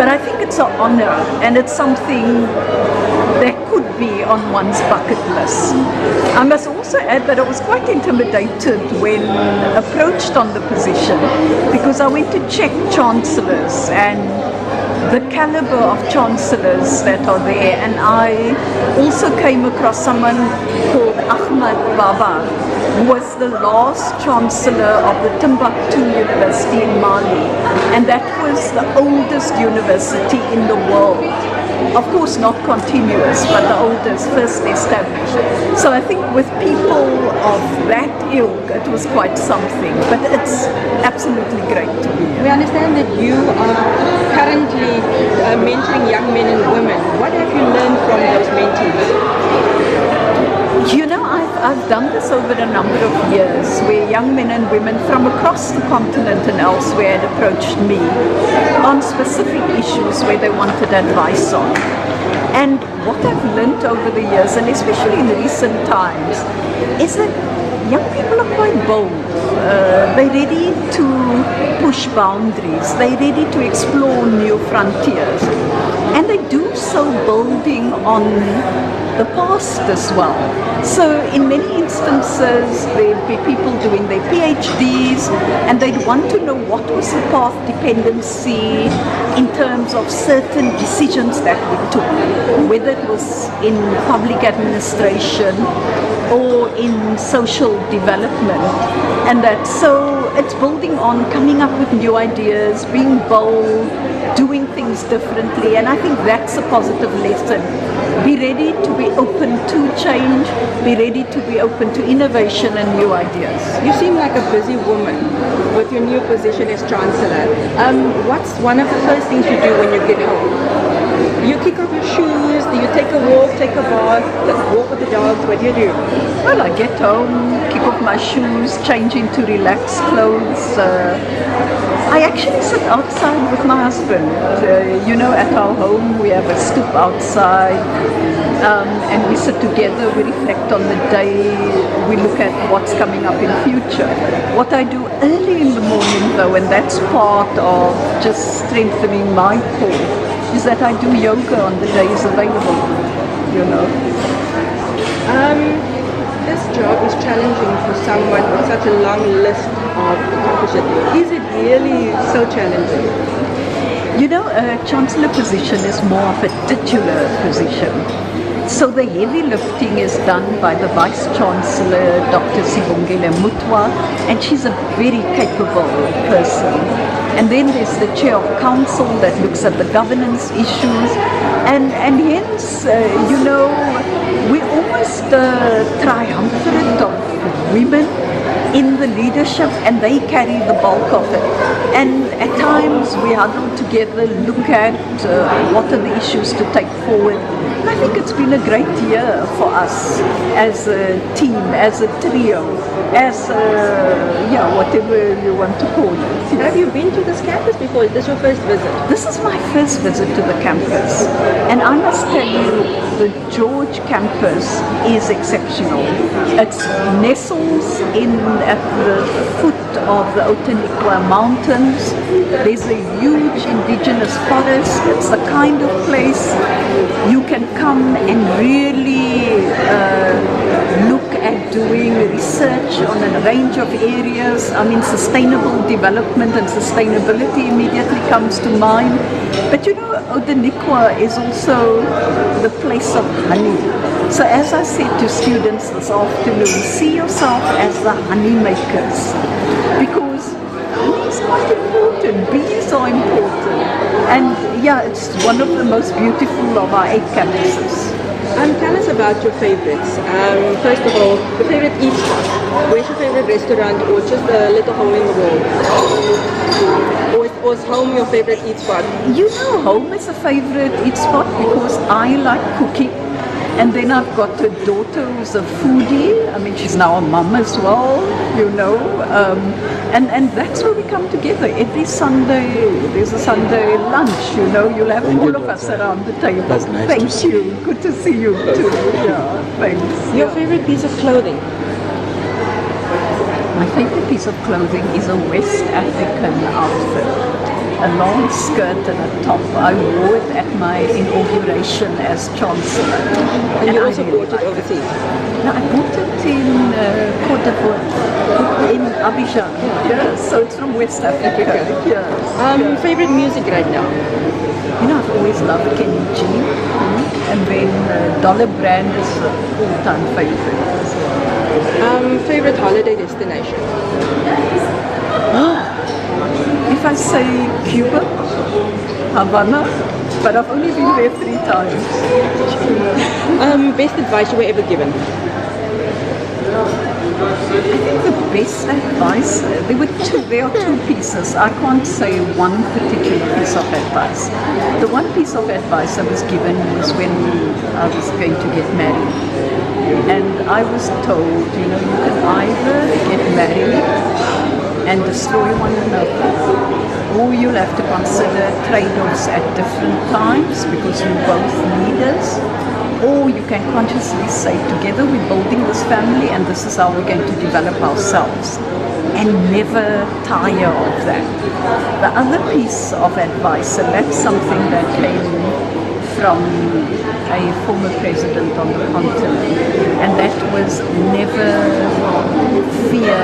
I think it's an honor, and it's something that could be on one's bucket list. I must also add that I was quite intimidated when approached on the position, because I went to check chancellors and the caliber of chancellors that are there, and I also came across someone called Ahmad Baba, who was the last chancellor of the Timbuktu University in Mali, and that was the oldest university in the world. Of course not continuous, but the oldest, first established. So I think with people of that ilk, it was quite something, but it's absolutely great to be here. We understand that you are currently mentoring young men and women. What have you learned from those mentees? You know, I've done this over a number of years, where young men and women from across the continent and elsewhere had approached me on specific issues where they wanted advice on. And what I've learned over the years, and especially in recent times, is that young people are quite bold. They're ready to push boundaries. They're ready to explore new frontiers. And they do so building on the past as well. So in many instances, there'd be people doing their PhDs, and they'd want to know what was the path dependency in terms of certain decisions that we took, whether it was in public administration or in social development. And that, so it's building on coming up with new ideas, being bold, doing things differently, and I think that's a positive lesson. Be ready to be open to change, be ready to be open to innovation and new ideas. You seem like a busy woman with your new position as chancellor. What's one of the first things you do when you get home? You kick off your shoes, do you take a walk, take a bath, walk with the dogs, what do you do? Well, I get home, kick off my shoes, change into relaxed clothes. I actually sit outside with my husband. You know, at our home we have a stoop outside, and we sit together, we reflect on the day, we look at what's coming up in future. What I do early in the morning though, and that's part of just strengthening my core, is that I do yoga on the days available, you know. This job is challenging for someone with such a long list of accomplishments. Is it really so challenging? You know, a chancellor position is more of a titular position. So the heavy lifting is done by the Vice Chancellor, Dr. Sibongile Mutwa, and she's a very capable person. And then there's the Chair of Council that looks at the governance issues, and hence, you know, we're almost a triumvirate of women in the leadership, and they carry the bulk of it. And at times we huddle together, look at what are the issues to take forward. And I think it's been a great year for us as a team, as a trio, as whatever you want to call it. Have you been to this campus before? Is this your first visit? This is my first visit to the campus, and I must tell you, the George campus is exceptional. It nestles at the foot of the Outeniqua Mountains. There's a huge indigenous forest. It's the kind of place you can come and really look at doing research on a range of areas. I mean, sustainable development and sustainability immediately comes to mind. But you know, Outeniqua is also the place of honey. So as I said to students this afternoon, see yourself as the honey makers, because honey is quite important, bees are important, and yeah, it's one of the most beautiful of our 8 campuses. Tell us about your favorites. First of all, your favorite eat spot. Where's your favorite restaurant, or just a little hole in the wall? Or is home your favorite eat spot? You know, home is a favorite eat spot because I like cooking. And then I've got a daughter who's a foodie. I mean, she's now a mum as well, you know. And that's where we come together. Every Sunday, there's a Sunday lunch, you know. You'll have all of us around the table. That's nice. Thank you. Good to see you too. Yeah, thanks. Your favorite piece of clothing? My favorite piece of clothing is a West African outfit. a long skirt and a top. I wore it at my inauguration as chancellor. And you I also really bought it liked overseas. No, I bought it in Cote d'Ivoire, in Abidjan. Yes, so it's from West Africa. Yes. Favorite music right now? You know, I've always loved Kenny G. And then Dollar Brand is a all-time favorite as well. Favorite holiday destination? If I say Cuba, Havana, but I've only been there 3 times. Best advice you were ever given? I think the best advice, there are 2 pieces. I can't say one particular piece of advice. The one piece of advice I was given was when I was going to get married. And I was told, you know, you can either get married and destroy one another, or you'll have to consider trade-offs at different times because you're both leaders, or you can consciously say, together we're building this family and this is how we're going to develop ourselves, and never tire of that. The other piece of advice, and that's something that came from a former president on the continent, and that was never fear